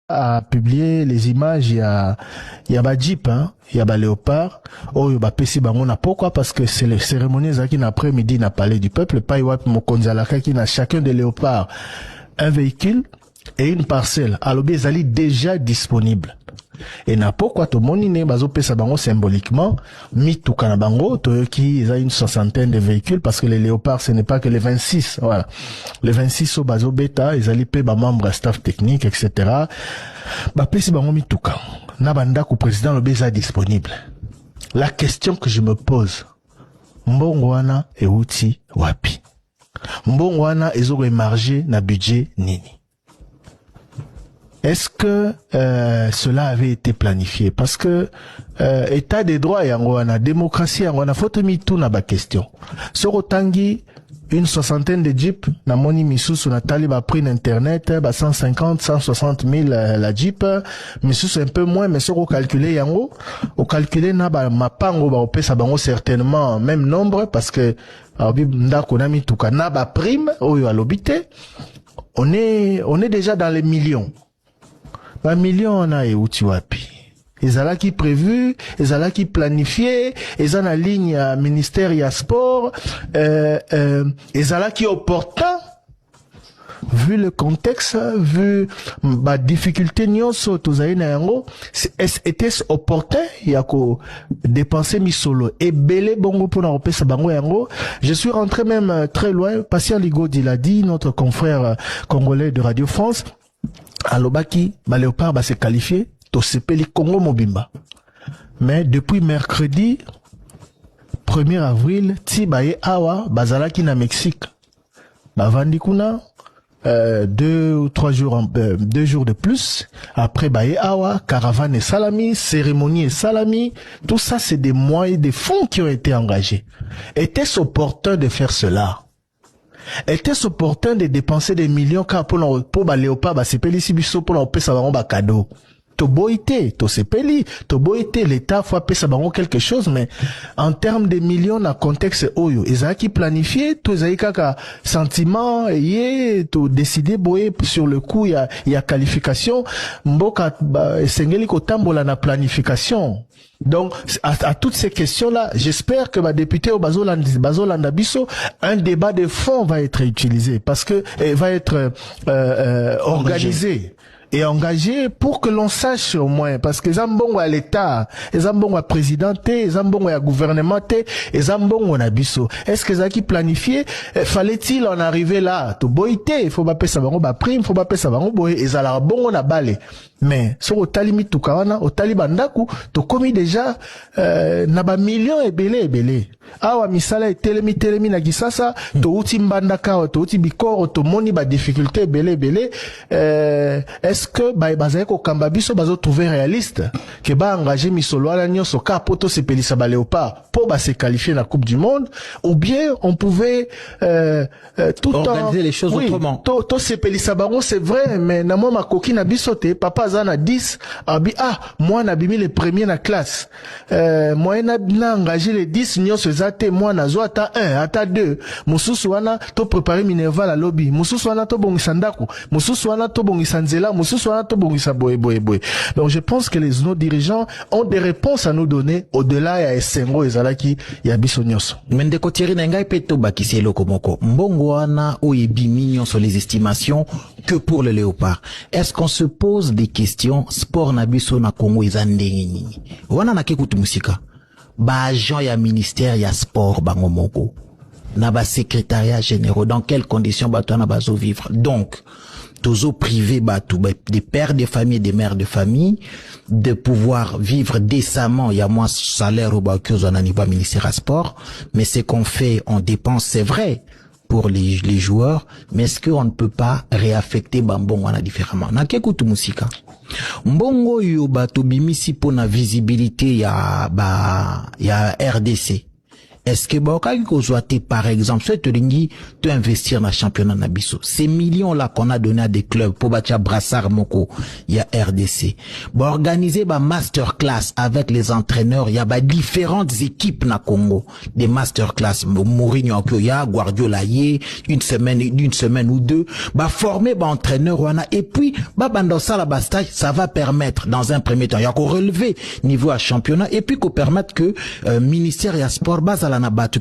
a publié les images, il y a ba Jeep, hein, il y a ba Léopard, oh, ba pesi bango na pourquoi? Parce que c'est les cérémonies qui l'après-midi n'a Palais du Peuple, pas iwap mokonzalaka qui n'a chacun des Léopards un véhicule et une parcelle. Alors, ils allaient déjà disponibles. Et na pourquoi tout le monde n'est pas pesa bango symboliquement, mi tout kanabango, to qui ils a une soixantaine de véhicules parce que les léopards ce n'est pas que les 26, voilà. Les 26 au bazo bêta, ils allaient payer ba membres staff technique, etc. Ba pesi bango mi tout na banda ku président le beza disponible. La question que je me pose, mbongo wana e uti wapi? Mbongo wana ezo émarger na budget nini? Est-ce que cela avait été planifié? Parce que état des droits yangwana, démocratie yangwana, faut te mettre tout na ba question. Sorotangi, une soixantaine de jeeps, na moni misusu na taliba prix d'internet, ba 150, 160 000 la jeep, misusu un peu moins, mais soro calculer yango, au calculer na ba mapango ba opesa bango certainement même nombre parce que ndako na mituka na ba prime oyo alobité, on est déjà dans les millions. Un million na e uti wapi. Ezala qui prévu, ezala qui planifié, ezala ligne ministère ya sport, ezala qui opportun, vu le contexte, vu ma difficulté nyonso tozaï na yango, était-ce opportun yako dépenser mi solo et belé bongo pour na repesa bango yango. Je suis rentré même très loin, Patient Ligodi l'a dit, notre confrère congolais de Radio France. Alobaki, ba Léopard va se qualifier, to sepeli Congo Mobimba. Mais depuis mercredi, 1er avril, ti baye awa, bazalaki na Mexique. Ba vandikuna, 2 ou 3 jours, 2 jours de plus. Après baye awa, caravane et salami, cérémonie et salami. Tout ça, c'est des moyens, des fonds qui ont été engagés. Était-ce opportun de faire cela? Était-ce opportun de dépenser des millions car pour ba Léopard ba sepeli sibiso pour leur pesa bango ba cadeau? To boité, to sepeli, to boité, l'État faut pesa bango quelque chose, mais en termes de millions na contexte oyo, ezaki planifié, to ezaki kaka sentiment, yé, to décider boye sur le coup, il y a qualification, mboka, sengeli kotambola na planification. Donc, à toutes ces questions-là, j'espère que ma députée au Bazolanda Bisso, un débat de fond va être utilisé parce que va être organisé et engagé pour que l'on sache au moins, parce que Zambongo à l'État, Zambongo à présidenté, Zambongo à gouvernementé, et Zambongo à Bisso. Est-ce que Zaki planifié, fallait-il en arriver là? To boité, il faut pas payer ça bango ba prime, faut pas payer ça bango boy, et zala bongo na balé. Mais, sur au talimi tukawana, au talibandaku, to commis déjà, na ba millions et belé. Awa misala et telemi na gisasa, to uti mbandaka, to uti bikoro, to moni ba difficulté belé. Est-ce que, bazayeko kambabiso bazo trouver réaliste, que ba engager misolo ala nyonso ka poto se pelisa ba Léopard, pour ba se qualifier na Coupe du Monde, ou bien on pouvait, tout organiser les choses autrement. To se pelisa bango, c'est vrai, mais na moi ma coquine na bisote, papa zana 10, moi na bimi les premiers na classe, moi na engagé les 10, nyonso zate, moi na zo ata 1, ata 2, mususu wana, to préparer Minerva la lobby, mususu wana to bongisa ndako, mususu wana to bongisa nzela, mususu wana to bongisa boye. Donc je pense que nos dirigeants ont des réponses à nous donner au-delà ya esengo ezalaki ya biso nyonso. Mendeko Thierry na ngai peto bakisi eloko moko. Mbongo wana oyebimi nyonso les estimations que pour le Léopard. Est-ce qu'on se pose des questions sport na biso na Congo eza ndenge nini? Wana na kekutu musika. Ba agent ya ministère ya sport bango moko. Na ba secrétariat généraux dans quelles conditions bato na bazo vivre. Donc tozo privé bato des pères de famille, des mères de famille de pouvoir vivre décemment. Il y a moins salaire au bakozo à niveau ministère à sport, mais ce qu'on fait on dépense, c'est vrai pour les joueurs, mais est-ce qu'on ne peut pas réaffecter bambongo wana différemment? Na kekutu musika. Mbongo yo bato bimisi pour na visibilité ya RDC. est-ce que Baokagi Kozwate, par exemple, ce Toringi, tu investir dans le championnat Nabiso. Ces millions-là qu'on a donné à des clubs, pour Batia Brassard Moko, il y a RDC. Organiser ma masterclass avec les entraîneurs, il y a différentes équipes na Congo. Des masterclass, Mourinho Akioya, Guardiola Yé, une semaine ou deux, former entraîneur, et puis, dans ça, la stage, ça va permettre, dans un premier temps, il y a qu'on relever niveau à championnat, et puis qu'on permette que, ministère et sport,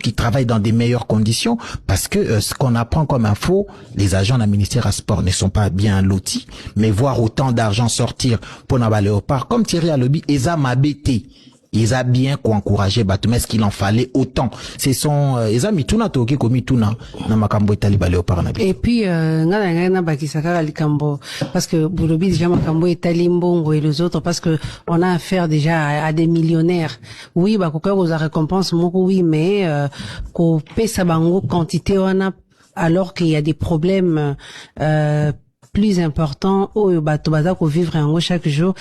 qui travaillent dans des meilleures conditions, parce que ce qu'on apprend comme info, les agents d'un ministère à sport ne sont pas bien lotis, mais voir autant d'argent sortir pour Naba Léopard, comme Thierry Alobi, ils ont m'abêté. Ils ont bien encouragé Batou, mais est-ce qu'il en fallait autant? C'est son, ils ont mis tout na toki komi tout na makambo Itali Léopard na. Et puis, na bakisaka likambo, parce que Boulobi déjà makambo Itali Mbongo et les autres, parce que on a affaire déjà à des millionnaires. Oui, koka aux récompense moko, oui, mais, ko pesa bango quantité wana, alors qu'il y a des problèmes, plus importants, au bateau ko vivre en chaque jour.